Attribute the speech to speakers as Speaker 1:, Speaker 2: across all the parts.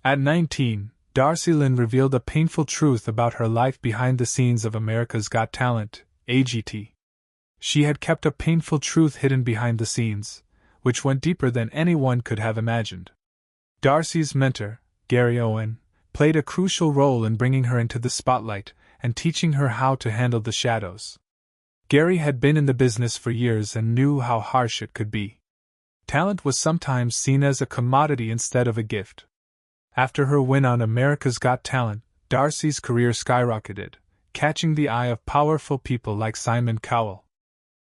Speaker 1: At 19, Darci Lynne revealed a painful truth about her life behind the scenes of America's Got Talent, AGT. She had kept a painful truth hidden behind the scenes, which went deeper than anyone could have imagined. Darci's mentor, Gary Owen, played a crucial role in bringing her into the spotlight and teaching her how to handle the shadows. Gary had been in the business for years and knew how harsh it could be. Talent was sometimes seen as a commodity instead of a gift. After her win on America's Got Talent, Darci's career skyrocketed, catching the eye of powerful people like Simon Cowell.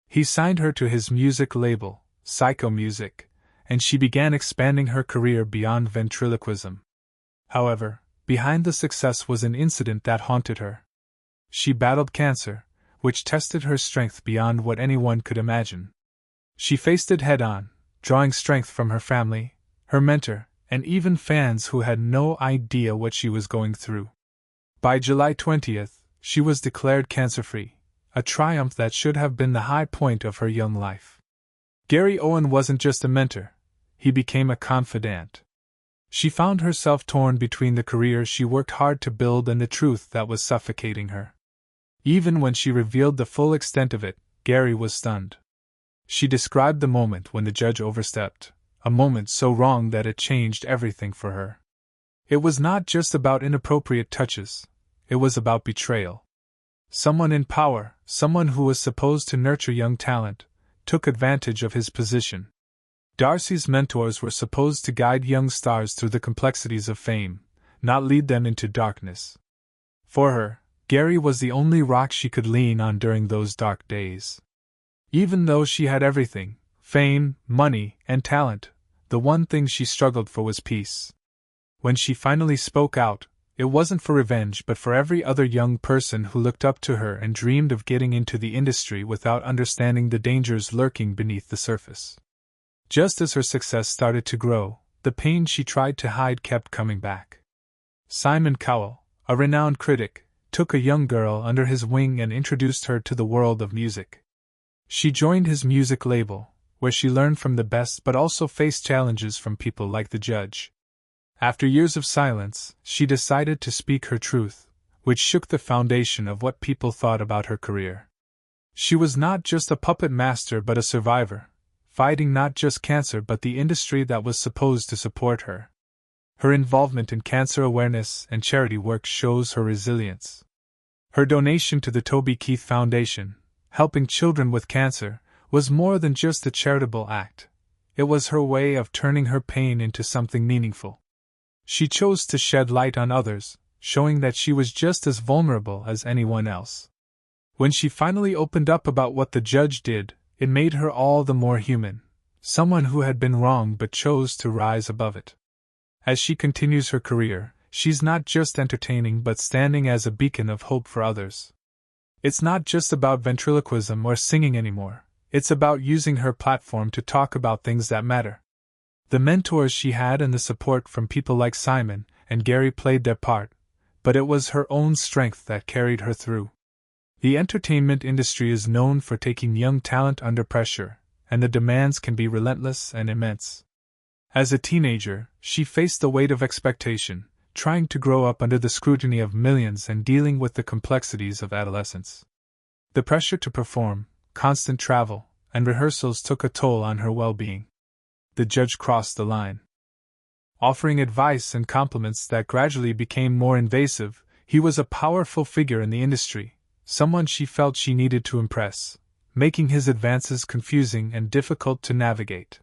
Speaker 1: He signed her to his music label, Psycho Music, and she began expanding her career beyond ventriloquism. However, behind the success was an incident that haunted her. She battled cancer, which tested her strength beyond what anyone could imagine. She faced it head-on, drawing strength from her family, her mentor, and even fans who had no idea what she was going through. By July 20th, she was declared cancer-free, a triumph that should have been the high point of her young life. Gary Owen wasn't just a mentor, he became a confidant. She found herself torn between the career she worked hard to build and the truth that was suffocating her. Even when she revealed the full extent of it, Gary was stunned. She described the moment when the judge overstepped, a moment so wrong that it changed everything for her. It was not just about inappropriate touches, it was about betrayal. Someone in power, someone who was supposed to nurture young talent, took advantage of his position. Darci's mentors were supposed to guide young stars through the complexities of fame, not lead them into darkness. For her, Gary was the only rock she could lean on during those dark days. Even though she had everything, fame, money, and talent, the one thing she struggled for was peace. When she finally spoke out, it wasn't for revenge but for every other young person who looked up to her and dreamed of getting into the industry without understanding the dangers lurking beneath the surface. Just as her success started to grow, the pain she tried to hide kept coming back. Simon Cowell, a renowned critic, took a young girl under his wing and introduced her to the world of music. She joined his music label, where she learned from the best but also faced challenges from people like the judge. After years of silence, she decided to speak her truth, which shook the foundation of what people thought about her career. She was not just a puppet master but a survivor, fighting not just cancer but the industry that was supposed to support her. Her involvement in cancer awareness and charity work shows her resilience. Her donation to the Toby Keith Foundation, helping children with cancer, was more than just a charitable act. It was her way of turning her pain into something meaningful. She chose to shed light on others, showing that she was just as vulnerable as anyone else. When she finally opened up about what the judge did, it made her all the more human, someone who had been wrong but chose to rise above it. As she continues her career, she's not just entertaining but standing as a beacon of hope for others. It's not just about ventriloquism or singing anymore, it's about using her platform to talk about things that matter. The mentors she had and the support from people like Simon and Gary played their part, but it was her own strength that carried her through. The entertainment industry is known for taking young talent under pressure, and the demands can be relentless and immense. As a teenager, she faced the weight of expectation, trying to grow up under the scrutiny of millions and dealing with the complexities of adolescence. The pressure to perform, constant travel, and rehearsals took a toll on her well-being. The judge crossed the line. Offering advice and compliments that gradually became more invasive, he was a powerful figure in the industry, someone she felt she needed to impress, making his advances confusing and difficult to navigate.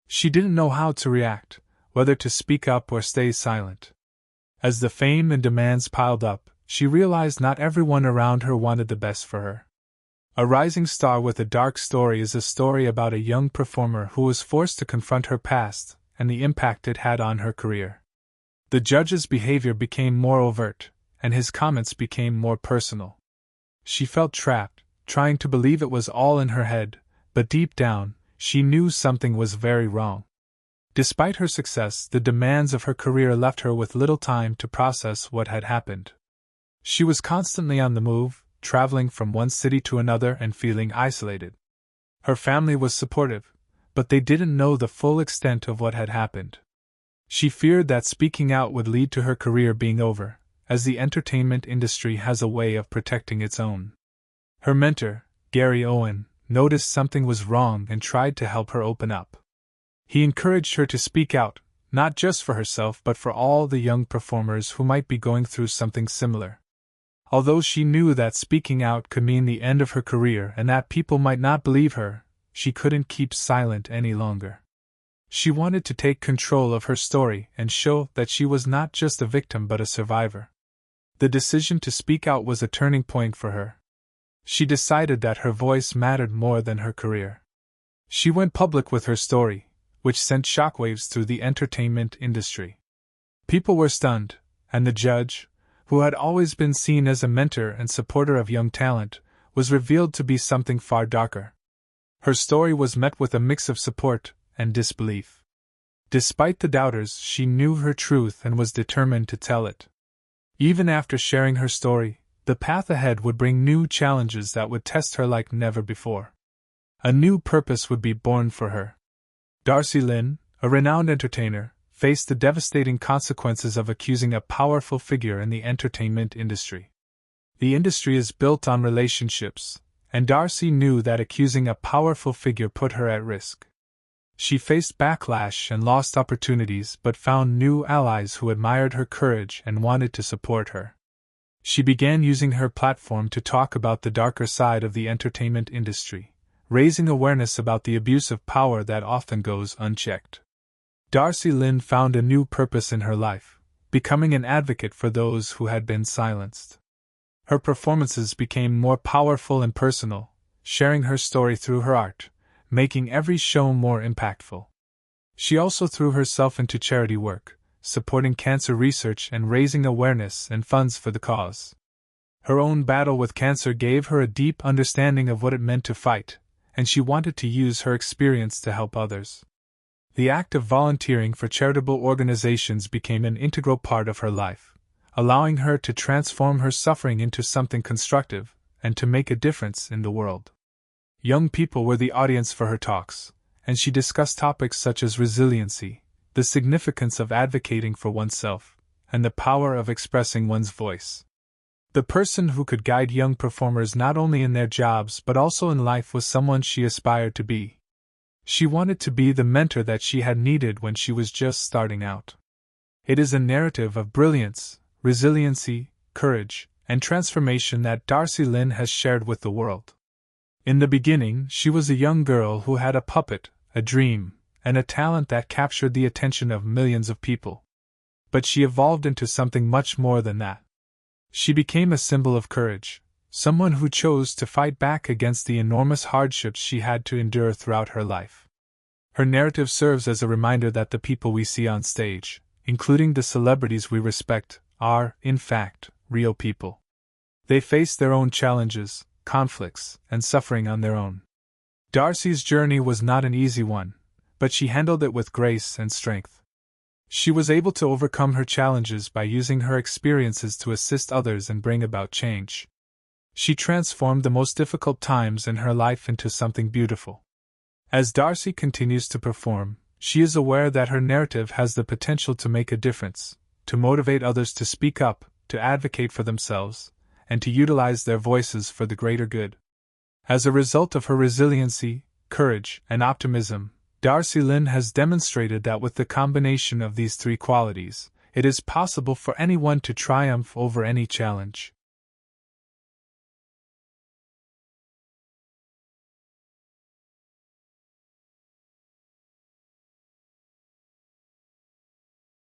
Speaker 1: She didn't know how to react, whether to speak up or stay silent. As the fame and demands piled up, she realized not everyone around her wanted the best for her. A rising star with a dark story is a story about a young performer who was forced to confront her past and the impact it had on her career. The judge's behavior became more overt, and his comments became more personal. She felt trapped, trying to believe it was all in her head, but deep down, she knew something was very wrong. Despite her success, the demands of her career left her with little time to process what had happened. She was constantly on the move, traveling from one city to another and feeling isolated. Her family was supportive, but they didn't know the full extent of what had happened. She feared that speaking out would lead to her career being over, as the entertainment industry has a way of protecting its own. Her mentor, Gary Owen, noticed something was wrong and tried to help her open up. He encouraged her to speak out, not just for herself but for all the young performers who might be going through something similar. Although she knew that speaking out could mean the end of her career and that people might not believe her, she couldn't keep silent any longer. She wanted to take control of her story and show that she was not just a victim but a survivor. The decision to speak out was a turning point for her. She decided that her voice mattered more than her career. She went public with her story, which sent shockwaves through the entertainment industry. People were stunned, and the judge, who had always been seen as a mentor and supporter of young talent, was revealed to be something far darker. Her story was met with a mix of support and disbelief. Despite the doubters, she knew her truth and was determined to tell it. Even after sharing her story, the path ahead would bring new challenges that would test her like never before. A new purpose would be born for her. Darci Lynne, a renowned entertainer, faced the devastating consequences of accusing a powerful figure in the entertainment industry. The industry is built on relationships, and Darci knew that accusing a powerful figure put her at risk. She faced backlash and lost opportunities but found new allies who admired her courage and wanted to support her. She began using her platform to talk about the darker side of the entertainment industry, raising awareness about the abuse of power that often goes unchecked. Darci Lynne found a new purpose in her life, becoming an advocate for those who had been silenced. Her performances became more powerful and personal, sharing her story through her art, making every show more impactful. She also threw herself into charity work, supporting cancer research and raising awareness and funds for the cause. Her own battle with cancer gave her a deep understanding of what it meant to fight, and she wanted to use her experience to help others. The act of volunteering for charitable organizations became an integral part of her life, allowing her to transform her suffering into something constructive and to make a difference in the world. Young people were the audience for her talks, and she discussed topics such as resiliency, the significance of advocating for oneself, and the power of expressing one's voice. The person who could guide young performers not only in their jobs but also in life was someone she aspired to be. She wanted to be the mentor that she had needed when she was just starting out. It is a narrative of brilliance, resiliency, courage, and transformation that Darci Lynne has shared with the world. In the beginning, she was a young girl who had a puppet, a dream, and a talent that captured the attention of millions of people. But she evolved into something much more than that. She became a symbol of courage, someone who chose to fight back against the enormous hardships she had to endure throughout her life. Her narrative serves as a reminder that the people we see on stage, including the celebrities we respect, are, in fact, real people. They face their own challenges, conflicts, and suffering on their own. Darci's journey was not an easy one, but she handled it with grace and strength. She was able to overcome her challenges by using her experiences to assist others and bring about change. She transformed the most difficult times in her life into something beautiful. As Darci continues to perform, she is aware that her narrative has the potential to make a difference, to motivate others to speak up, to advocate for themselves, and to utilize their voices for the greater good. As a result of her resiliency, courage, and optimism, Darci Lynne has demonstrated that with the combination of these three qualities, it is possible for anyone to triumph over any challenge.